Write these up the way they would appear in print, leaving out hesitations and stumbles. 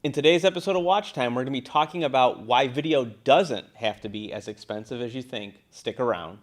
In today's episode of Watch Time, we're going to be talking about why video doesn't have to be as expensive as you think. Stick around.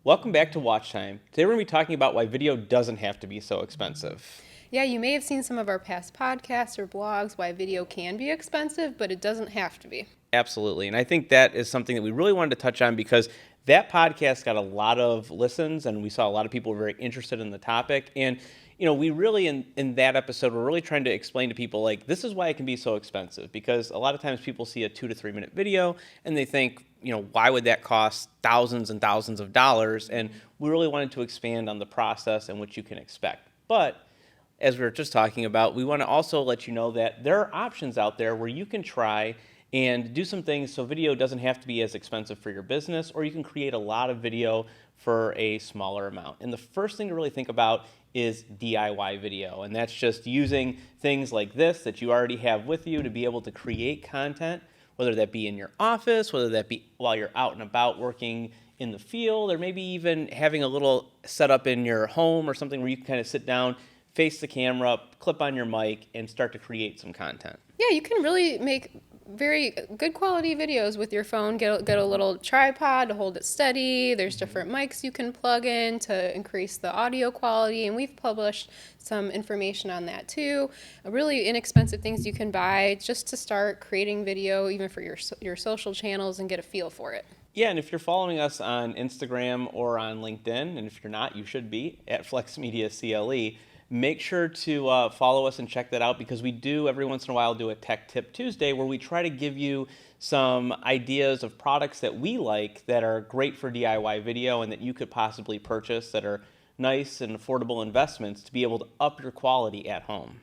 Welcome back to Watch Time. Today we're going to be talking about why video doesn't have to be so expensive. Yeah, you may have seen some of our past podcasts or blogs why video can be expensive, but it doesn't have to be. Absolutely. And I think that is something that we really wanted to touch on because that podcast got a lot of listens and we saw a lot of people were very interested in the topic. And, we really, in that episode, we're really trying to explain to people, like, this is why it can be so expensive. Because a lot of times people see a 2 to 3 minute video and they think, why would that cost thousands and thousands of dollars? And we really wanted to expand on the process and what you can expect. But as we were just talking about, we want to also let you know that there are options out there where you can try and do some things so video doesn't have to be as expensive for your business, or you can create a lot of video for a smaller amount. And the first thing to really think about is DIY video, and that's just using things like this that you already have with you to be able to create content, whether that be in your office, whether that be while you're out and about working in the field, or maybe even having a little setup in your home or something where you can kind of sit down, face the camera, clip on your mic, and start to create some content. Yeah, you can really make very good quality videos with your phone. Get a little tripod to hold it steady. There's different mics you can plug in to increase the audio quality, and we've published some information on that too. Really inexpensive things you can buy just to start creating video, even for your social channels, and get a feel for it. Yeah, and if you're following us on Instagram or on LinkedIn, and if you're not, you should be, at Flex Media CLE, make sure to follow us and check that out, because we do every once in a while do a Tech Tip Tuesday where we try to give you some ideas of products that we like that are great for DIY video and that you could possibly purchase that are nice and affordable investments to be able to up your quality at home.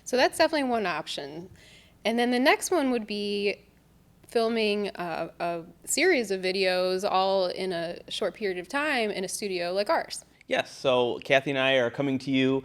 So that's definitely one option. And then the next one would be filming a series of videos all in a short period of time in a studio like ours. Yes, so Kathy and I are coming to you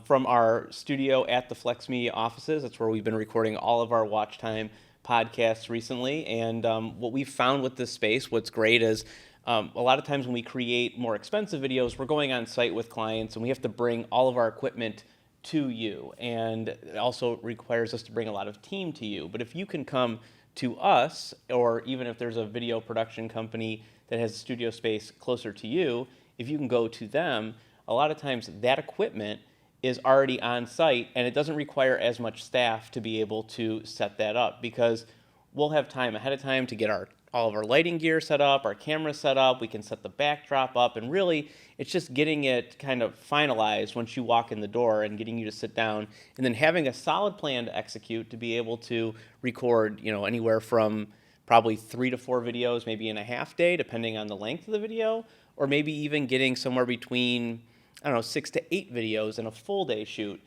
from our studio at the Flex Media offices. That's where we've been recording all of our Watch Time podcasts recently. And what we've found with this space, what's great is a lot of times when we create more expensive videos, we're going on site with clients and we have to bring all of our equipment to you. And it also requires us to bring a lot of team to you. But if you can come to us, or even if there's a video production company that has a studio space closer to you, if you can go to them, a lot of times that equipment is already on site and it doesn't require as much staff to be able to set that up, because we'll have time ahead of time to get all of our lighting gear set up, our camera set up, we can set the backdrop up, and really it's just getting it kind of finalized once you walk in the door and getting you to sit down and then having a solid plan to execute to be able to record, anywhere from probably 3 to 4 videos, maybe in a half day, depending on the length of the video, or maybe even getting somewhere between, 6 to 8 videos in a full day shoot,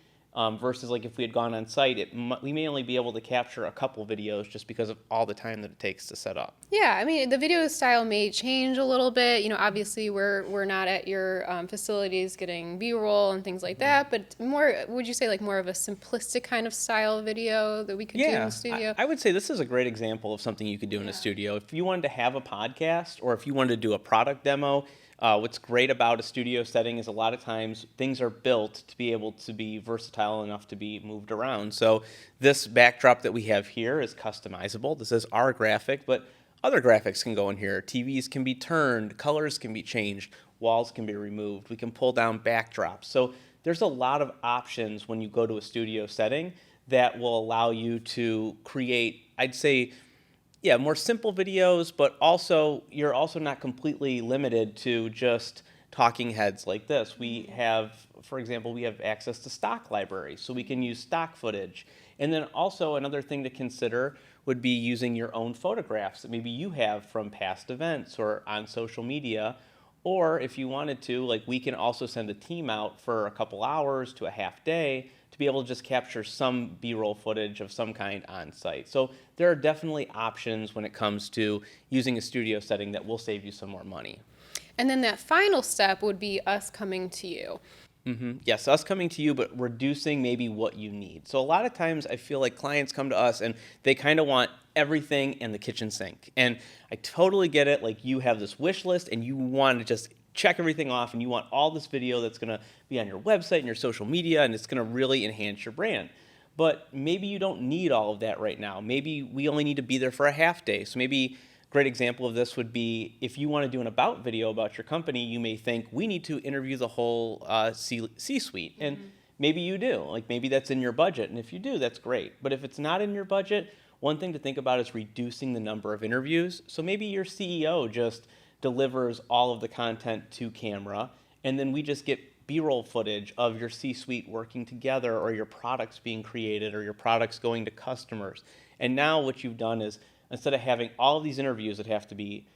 versus like if we had gone on site, we may only be able to capture a couple videos just because of all the time that it takes to set up. Yeah, I mean, the video style may change a little bit. Obviously we're not at your facilities getting B-roll and things like that, but more, would you say like more of a simplistic kind of style video that we could do in the studio? I would say this is a great example of something you could do in a studio. If you wanted to have a podcast or if you wanted to do a product demo, what's great about a studio setting is a lot of times things are built to be able to be versatile enough to be moved around. So this backdrop that we have here is customizable. This is our graphic, but other graphics can go in here. TVs can be turned, colors can be changed, walls can be removed. We can pull down backdrops. So there's a lot of options when you go to a studio setting that will allow you to create, I'd say, more simple videos, but also you're also not completely limited to just talking heads like this. We have, for example, we have access to stock libraries, so we can use stock footage. And then also another thing to consider would be using your own photographs that maybe you have from past events or on social media. Or if you wanted to, like, we can also send a team out for a couple hours to a half day to be able to just capture some B-roll footage of some kind on site. So there are definitely options when it comes to using a studio setting that will save you some more money. And then that final step would be us coming to you. Yes, us coming to you, but reducing maybe what you need. So a lot of times I feel like clients come to us and they kind of want everything in the kitchen sink. And I totally get it. Like, you have this wish list and you want to just check everything off, and you want all this video that's going to be on your website and your social media, and it's going to really enhance your brand. But maybe you don't need all of that right now. Maybe we only need to be there for a half day. So maybe a great example of this would be, if you want to do an about video about your company, you may think we need to interview the whole C-suite. And maybe you do. Like, maybe that's in your budget. And if you do, that's great. But if it's not in your budget, one thing to think about is reducing the number of interviews. So maybe your CEO just delivers all of the content to camera, and then we just get B-roll footage of your C-suite working together, or your products being created, or your products going to customers. And now what you've done is, instead of having all of these interviews that have to be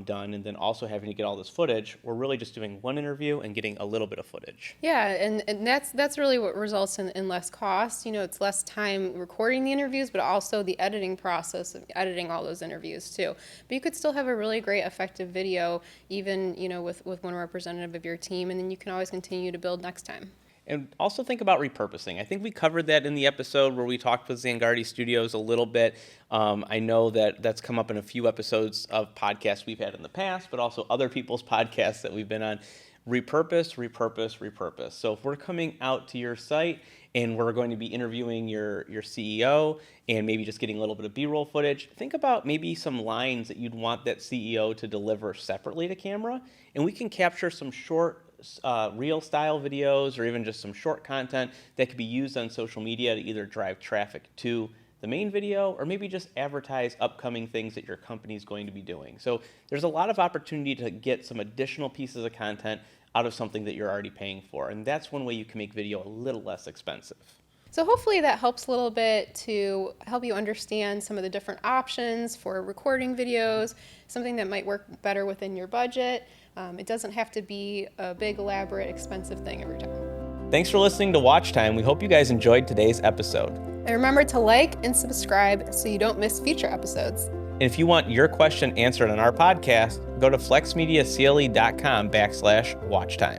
done, and then also having to get all this footage, we're really just doing one interview and getting a little bit of footage. Yeah, and that's really what results in less cost. You know, it's less time recording the interviews, but also the editing process of editing all those interviews too. But you could still have a really great, effective video, even, you know, with one representative of your team, and then you can always continue to build next time. And also think about repurposing. I think we covered that in the episode where we talked with Zangardi Studios a little bit. I know that that's come up in a few episodes of podcasts we've had in the past, but also other people's podcasts that we've been on. Repurpose, repurpose, repurpose. So if we're coming out to your site and we're going to be interviewing your CEO and maybe just getting a little bit of B-roll footage, think about maybe some lines that you'd want that CEO to deliver separately to camera, and we can capture some short reel style videos, or even just some short content that could be used on social media to either drive traffic to the main video, or maybe just advertise upcoming things that your company is going to be doing. So there's a lot of opportunity to get some additional pieces of content out of something that you're already paying for, and that's one way you can make video a little less expensive. So hopefully that helps a little bit to help you understand some of the different options for recording videos, something that might work better within your budget. It doesn't have to be a big, elaborate, expensive thing every time. Thanks for listening to Watch Time. We hope you guys enjoyed today's episode. And remember to like and subscribe so you don't miss future episodes. And if you want your question answered on our podcast, go to flexmediacle.com/watchtime.